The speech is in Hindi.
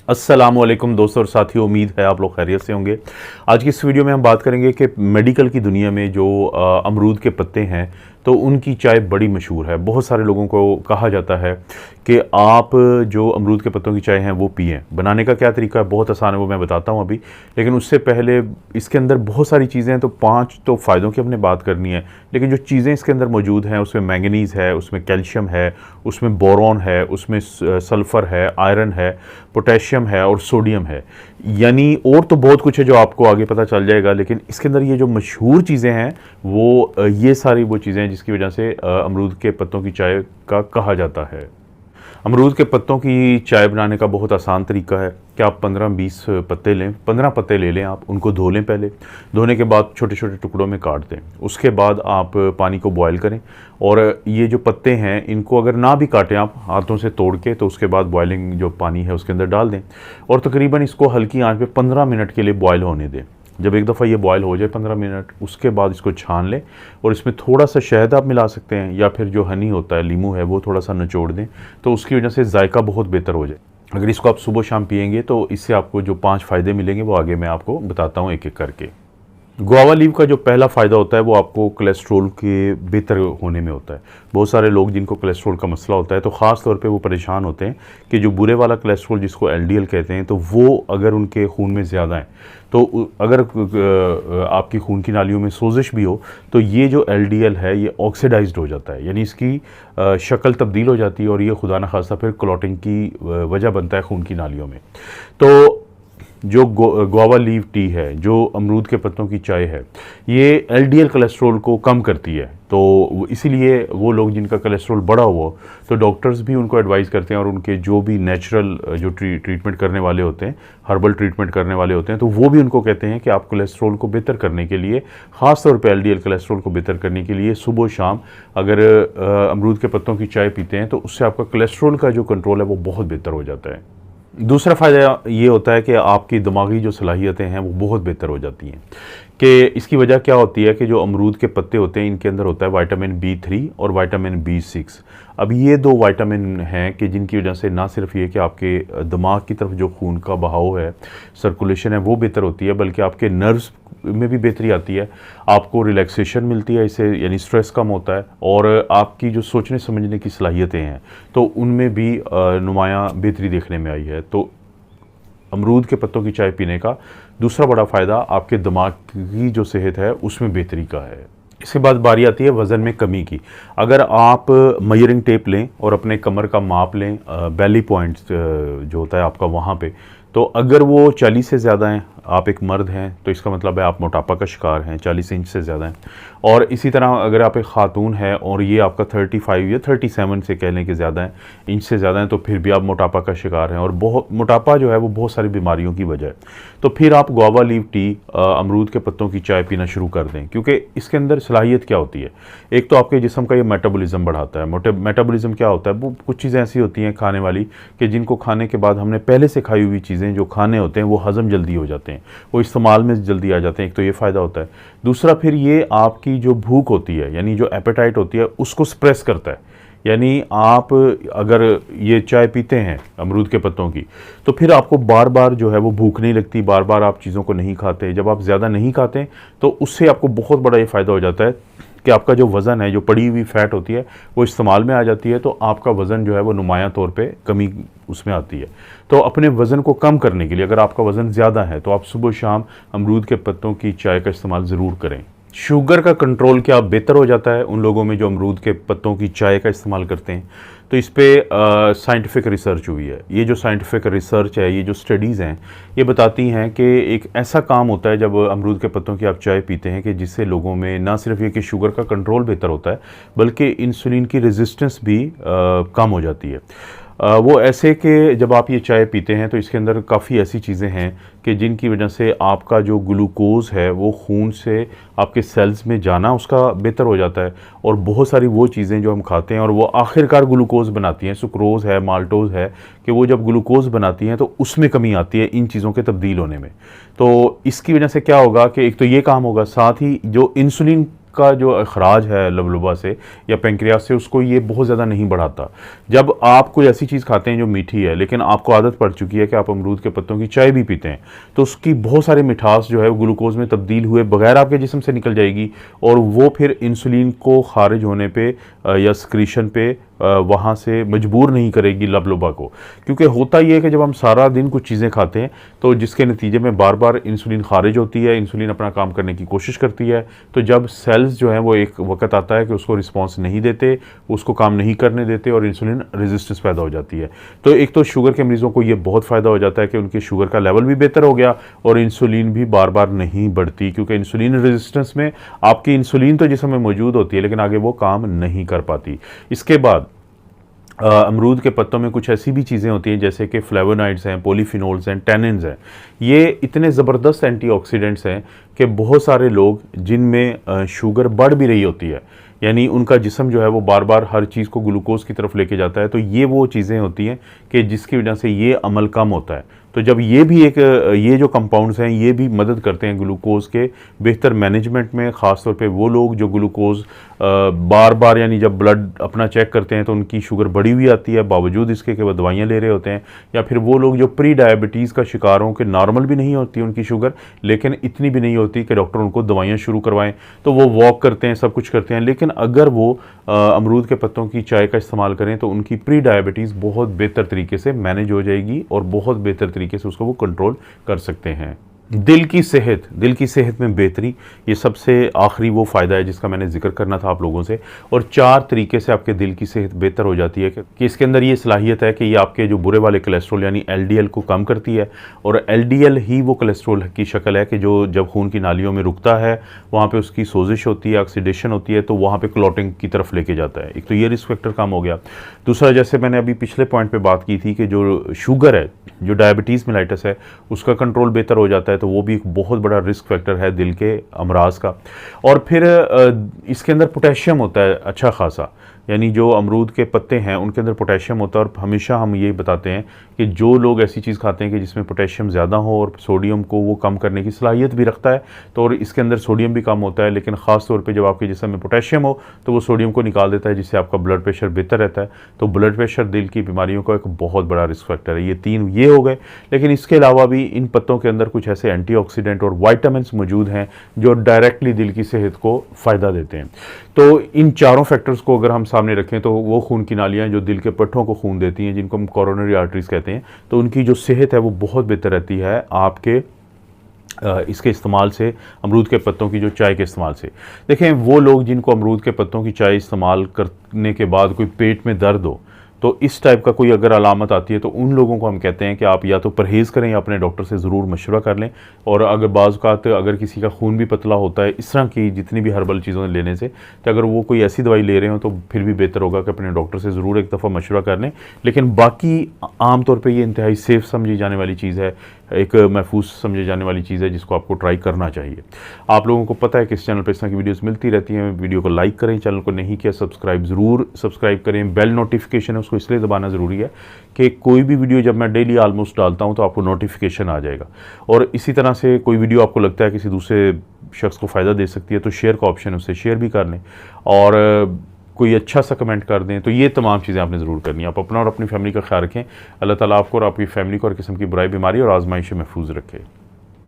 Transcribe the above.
अस्सलामुअलैकुम दोस्तों और साथियों, उम्मीद है आप लोग खैरियत से होंगे। आज की इस वीडियो में हम बात करेंगे कि मेडिकल की दुनिया में जो अमरूद के पत्ते हैं तो उनकी चाय बड़ी मशहूर है। बहुत सारे लोगों को कहा जाता है कि आप जो अमरूद के पत्तों की चाय हैं वो पिएं। बनाने का क्या तरीका है, बहुत आसान है, वो मैं बताता हूँ अभी। लेकिन उससे पहले इसके अंदर बहुत सारी चीज़ें हैं, तो 5 तो फ़ायदों की हमने बात करनी है। लेकिन जो चीज़ें इसके अंदर मौजूद हैं उसमें मैंगनीज़ है, उसमें कैल्शियम है, उसमें बोरॉन है, उसमें सल्फ़र है, आयरन है, पोटेशियम है और सोडियम है। यानी और तो बहुत कुछ है जो आपको आगे पता चल जाएगा, लेकिन इसके अंदर ये जो मशहूर चीज़ें हैं वो ये सारी वो चीज़ें हैं जिसकी वजह से अमरूद के पत्तों की चाय का कहा जाता है। अमरूद के पत्तों की चाय बनाने का बहुत आसान तरीका है कि आप 15-20 पत्ते लें, 15 पत्ते ले लें, आप उनको धो लें। पहले धोने के बाद छोटे छोटे टुकड़ों में काट दें। उसके बाद आप पानी को बॉयल करें और ये जो पत्ते हैं इनको अगर ना भी काटें आप हाथों से तोड़ के, तो उसके बाद बॉयलिंग जो पानी है उसके अंदर डाल दें और तकरीबन इसको हल्की आंच पे 15 मिनट के लिए बॉयल होने दें। जब एक दफ़ा ये बॉयल हो जाए 15 मिनट, उसके बाद इसको छान लें और इसमें थोड़ा सा शहद आप मिला सकते हैं या फिर जो हनी होता है, लीमू है, वो थोड़ा सा निचोड़ दें, तो उसकी वजह से जायका बहुत बेहतर हो जाए। अगर इसको आप सुबह शाम पिएंगे तो इससे आपको जो 5 फ़ायदे मिलेंगे वो आगे मैं आपको बताता हूँ एक एक करके। गुआवा लीव का जो पहला फ़ायदा होता है वो आपको कोलेस्ट्रॉल के बेहतर होने में होता है। बहुत सारे लोग जिनको कोलेस्ट्रॉल का मसला होता है तो ख़ास तौर पे वो परेशान होते हैं कि जो बुरे वाला कोलेस्ट्रॉल जिसको एलडीएल कहते हैं, तो वो अगर उनके खून में ज़्यादा है, तो अगर आपकी खून की नालियों में सोजिश भी हो तो ये जो एलडीएल है ये ऑक्सीडाइज्ड हो जाता है, यानी इसकी शक्ल तब्दील हो जाती है और ये खुदा न खास्ता फिर क्लॉटिंग की वजह बनता है खून की नालियों में। तो जो गुआवा लीव टी है, जो अमरूद के पत्तों की चाय है, ये एलडीएल कोलेस्ट्रॉल को कम करती है। तो इसीलिए वो लोग जिनका कोलेस्ट्रॉल बढ़ा हुआ, तो डॉक्टर्स भी उनको एडवाइस करते हैं और उनके जो भी नेचुरल जो ट्रीटमेंट करने वाले होते हैं, हर्बल ट्रीटमेंट करने वाले होते हैं, तो वो भी उनको कहते हैं कि आप कोलेस्ट्रॉल को बेहतर करने के लिए, ख़ास तौर पे एलडीएल कोलेस्ट्रॉल को बेहतर करने के लिए सुबह शाम अगर अमरूद के पत्तों की चाय पीते हैं तो उससे आपका कोलेस्ट्रॉल का जो कंट्रोल है वो बहुत बेहतर हो जाता है। दूसरा फ़ायदा ये होता है कि आपकी दिमागी जो सलाहियतें हैं वो बहुत बेहतर हो जाती हैं। कि इसकी वजह क्या होती है कि जो अमरूद के पत्ते होते हैं इनके अंदर होता है विटामिन B3 और विटामिन B6। अब ये 2 विटामिन हैं कि जिनकी वजह से ना सिर्फ ये कि आपके दिमाग की तरफ जो खून का बहाव है, सर्कुलेशन है, वो बेहतर होती है, बल्कि आपके नर्व्स में भी बेहतरी आती है, आपको रिलैक्सेशन मिलती है इससे, यानी स्ट्रेस कम होता है, और आपकी जो सोचने समझने की सलाहियतें हैं तो उनमें भी नुमायाँ बेहतरी देखने में आई है। तो अमरूद के पत्तों की चाय पीने का दूसरा बड़ा फ़ायदा आपके दिमाग की जो सेहत है उसमें बेहतरी का है। इसके बाद बारी आती है वज़न में कमी की। अगर आप मेजरिंग टेप लें और अपने कमर का माप लें, बेली पॉइंट जो होता है आपका वहाँ पे, तो अगर वो 40 से ज़्यादा हैं, आप एक मर्द हैं, तो इसका मतलब है आप मोटापा का शिकार हैं, 40 इंच से ज़्यादा हैं। और इसी तरह अगर आप एक ख़ातून है और ये आपका 35 या 37 से कह लें कि ज़्यादा है, इंच से ज़्यादा हैं, तो फिर भी आप मोटापा का शिकार हैं और बहुत मोटापा जो है वो बहुत सारी बीमारियों की वजह है। तो फिर आप गुआवा लीव टी, अमरूद के पत्तों की चाय पीना शुरू कर दें, क्योंकि इसके अंदर सलाहियत क्या होती है, एक तो आपके जिस्म का ये मेटाबॉलिज्म बढ़ाता है। मेटाबॉलिज्म क्या होता है, वो कुछ चीज़ें ऐसी होती हैं खाने वाली कि जिनको खाने के बाद हमने पहले से खाई हुई चीज़ें जो खाने होते हैं वो हज़म जल्दी हो जाते हैं, वो इस्तेमाल में जल्दी आ जाते हैं। एक तो ये फ़ायदा होता है। दूसरा फिर ये आपकी जो भूख होती है, यानी जो एपेटाइट होती है, उसको सप्रेस करता है। यानी आप अगर ये चाय पीते हैं अमरूद के पत्तों की, तो फिर आपको बार बार जो है वो भूख नहीं लगती, बार बार आप चीज़ों को नहीं खाते। जब आप ज़्यादा नहीं खाते तो उससे आपको बहुत बड़ा ये फ़ायदा हो जाता है कि आपका जो वज़न है, जो पड़ी हुई फ़ैट होती है, वो इस्तेमाल में आ जाती है, तो आपका वज़न जो है वो नुमायाँ तौर पे कमी उसमें आती है। तो अपने वज़न को कम करने के लिए, अगर आपका वज़न ज़्यादा है, तो आप सुबह शाम अमरूद के पत्तों की चाय का इस्तेमाल ज़रूर करें। शुगर का कंट्रोल क्या बेहतर हो जाता है उन लोगों में जो अमरूद के पत्तों की चाय का इस्तेमाल करते हैं, तो इस पर साइंटिफिक रिसर्च हुई है। ये जो साइंटिफिक रिसर्च है, ये जो स्टडीज़ हैं, ये बताती हैं कि एक ऐसा काम होता है जब अमरूद के पत्तों की आप चाय पीते हैं कि जिससे लोगों में ना सिर्फ ये कि शुगर का कंट्रोल बेहतर होता है, बल्कि इंसुलिन की रेजिस्टेंस भी कम हो जाती है। वो ऐसे कि जब आप ये चाय पीते हैं तो इसके अंदर काफ़ी ऐसी चीज़ें हैं कि जिनकी वजह से आपका जो ग्लूकोज़ है वो खून से आपके सेल्स में जाना उसका बेहतर हो जाता है, और बहुत सारी वो चीज़ें जो हम खाते हैं और वो आखिरकार ग्लूकोज़ बनाती हैं, सुक्रोज़ है, माल्टोज़ है, कि वो जब ग्लूकोज़ बनाती हैं तो उसमें कमी आती है इन चीज़ों के तब्दील होने में। तो इसकी वजह से क्या होगा कि एक तो ये काम होगा, साथ ही जो इंसुलिन का जो अखराज है लबलबा से या पेंक्रियास से, उसको ये बहुत ज़्यादा नहीं बढ़ाता। जब आप कोई ऐसी चीज़ खाते हैं जो मीठी है, लेकिन आपको आदत पड़ चुकी है कि आप अमरूद के पत्तों की चाय भी पीते हैं, तो उसकी बहुत सारी मिठास जो है वो ग्लूकोज में तब्दील हुए बगैर आपके जिस्म से निकल जाएगी, और वो फिर इंसुलिन को खारिज होने पे या स्क्रीशन पे वहाँ से मजबूर नहीं करेगी लबलबा को। क्योंकि होता ये है कि जब हम सारा दिन कुछ चीज़ें खाते हैं तो जिसके नतीजे में बार बार इंसुलिन खारिज होती है, इंसुलिन अपना काम करने की कोशिश करती है, तो जब सेल्स जो हैं वो एक वक्त आता है कि उसको रिस्पॉन्स नहीं देते, उसको काम नहीं करने देते और इंसुलिन रेजिस्टेंस पैदा हो जाती है। तो एक तो शुगर के मरीज़ों को ये बहुत फ़ायदा हो जाता है कि उनके शुगर का लेवल भी बेहतर हो गया और इंसुलिन भी बार बार नहीं बढ़ती, क्योंकि इंसुलिन रेजिस्टेंस में आपकी इंसुलिन तो जिस्म में मौजूद होती है लेकिन आगे वो काम नहीं कर पाती। इसके बाद अमरूद के पत्तों में कुछ ऐसी भी चीज़ें होती हैं जैसे कि फ्लेवोनाइड्स हैं, पॉलीफिनोल्स हैं, टैनिन्स हैं। ये इतने ज़बरदस्त एंटीऑक्सीडेंट्स हैं कि बहुत सारे लोग जिनमें शुगर बढ़ भी रही होती है, यानी उनका जिस्म जो है वो बार बार हर चीज़ को ग्लूकोज की तरफ लेके जाता है, तो ये वो चीज़ें होती हैं कि जिसकी वजह से ये अमल कम होता है। तो जब ये भी ये जो कंपाउंड्स हैं ये भी मदद करते हैं ग्लूकोज के बेहतर मैनेजमेंट में, ख़ास तौर पे वो लोग जो ग्लूकोज बार बार, यानी जब ब्लड अपना चेक करते हैं तो उनकी शुगर बढ़ी हुई आती है बावजूद इसके कि वो दवाइयाँ ले रहे होते हैं, या फिर वो लोग जो प्री डायबिटीज़ का शिकार हों कि नॉर्मल भी नहीं होती उनकी शुगर लेकिन इतनी भी नहीं होती कि डॉक्टर उनको दवाइयाँ शुरू करवाएं, तो वो वॉक करते हैं, सब कुछ करते हैं, लेकिन अगर वो अमरूद के पत्तों की चाय का इस्तेमाल करें तो उनकी प्री डायबिटीज़ बहुत बेहतर तरीके से मैनेज हो जाएगी और बहुत बेहतर तरीके से उसको वो कंट्रोल कर सकते हैं। दिल की सेहत में बेहतरी, ये सबसे आखिरी वो फ़ायदा है जिसका मैंने जिक्र करना था आप लोगों से। और 4 तरीके से आपके दिल की सेहत बेहतर हो जाती है कि इसके अंदर ये सलाहियत है कि ये आपके जो बुरे वाले कोलेस्ट्रॉल यानी LDL को कम करती है, और LDL ही वो कोलेस्ट्रॉल की शक्ल है कि जो जब खून की नालियों में रुकता है वहाँ पे उसकी सोजिश होती है, ऑक्सीडेशन होती है, तो वहाँ पे क्लॉटिंग की तरफ लेके जाता है। एक तो ये रिस्क फैक्टर कम हो गया। दूसरा, जैसे मैंने अभी पिछले पॉइंट पर बात की थी कि जो शुगर है, जो डायबिटीज़ मेलाइटस है, उसका कंट्रोल बेहतर हो जाता है, तो वो भी एक बहुत बड़ा रिस्क फैक्टर है दिल के अमराज का। और फिर इसके अंदर पोटेशियम होता है अच्छा खासा, यानी जो अमरूद के पत्ते हैं उनके अंदर पोटेशियम होता है, और हमेशा हम ये बताते हैं कि जो लोग ऐसी चीज़ खाते हैं कि जिसमें पोटेशियम ज़्यादा हो और सोडियम को वो कम करने की सलाहियत भी रखता है, तो और इसके अंदर सोडियम भी कम होता है, लेकिन ख़ास तौर पे जब आपके जिस्म में पोटेशियम हो तो वो सोडियम को निकाल देता है, जिससे आपका ब्लड प्रेशर बेहतर रहता है। तो ब्लड प्रेशर दिल की बीमारियों का एक बहुत बड़ा रिस्क फैक्टर है। ये 3 ये हो गए, लेकिन इसके अलावा भी इन पत्तों के अंदर कुछ ऐसे एंटीऑक्सीडेंट और वाइटामिन्स मौजूद हैं जो डायरेक्टली दिल की सेहत को फ़ायदा देते हैं। तो इन चारों फैक्टर्स को अगर हम सामने रखें तो वो खून की नालियाँ जो दिल के पट्टों को खून देती हैं, जिनको हम कोरोनरी आर्टरीज कहते हैं, तो उनकी जो सेहत है वो बहुत बेहतर रहती है आपके इसके इस्तेमाल से, अमरूद के पत्तों की जो चाय के इस्तेमाल से। देखें, वो लोग जिनको अमरूद के पत्तों की चाय इस्तेमाल करने के बाद कोई पेट में दर्द हो, तो इस टाइप का कोई अगर अलामत आती है तो उन लोगों को हम कहते हैं कि आप या तो परहेज़ करें या अपने डॉक्टर से ज़रूर मशवरा कर लें। और अगर बाज़ औक़ात अगर किसी का खून भी पतला होता है इस तरह की जितनी भी हर्बल चीज़ों लेने से, तो अगर वो कोई ऐसी दवाई ले रहे हो तो फिर भी बेहतर होगा कि अपने डॉक्टर से ज़रूर एक दफ़ा मशवरा कर लें। लेकिन बाकी आम तौर पर ये इंतहाई सेफ़ समझी जाने वाली चीज़ है, एक महफूज समझे जाने वाली चीज़ है जिसको आपको ट्राई करना चाहिए। आप लोगों को पता है कि इस चैनल पर इस तरह की वीडियोस मिलती रहती हैं। वीडियो को लाइक करें, चैनल को नहीं किया सब्सक्राइब ज़रूर सब्सक्राइब करें। बेल नोटिफिकेशन है उसको इसलिए दबाना ज़रूरी है कि कोई भी वीडियो जब मैं डेली ऑलमोस्ट डालता हूँ तो आपको नोटिफिकेशन आ जाएगा। और इसी तरह से कोई वीडियो आपको लगता है किसी दूसरे शख्स को फ़ायदा दे सकती है तो शेयर का ऑप्शन है, उससे शेयर भी कर लें और कोई अच्छा सा कमेंट कर दें। तो ये तमाम चीज़ें आपने ज़रूर करनी है। आप अपना और अपनी फैमिली का ख्याल रखें। अल्लाह ताला आपको और आपकी फैमिली को हर किस्म की बुराई, बीमारी और आजमाइश से महफूज रखे।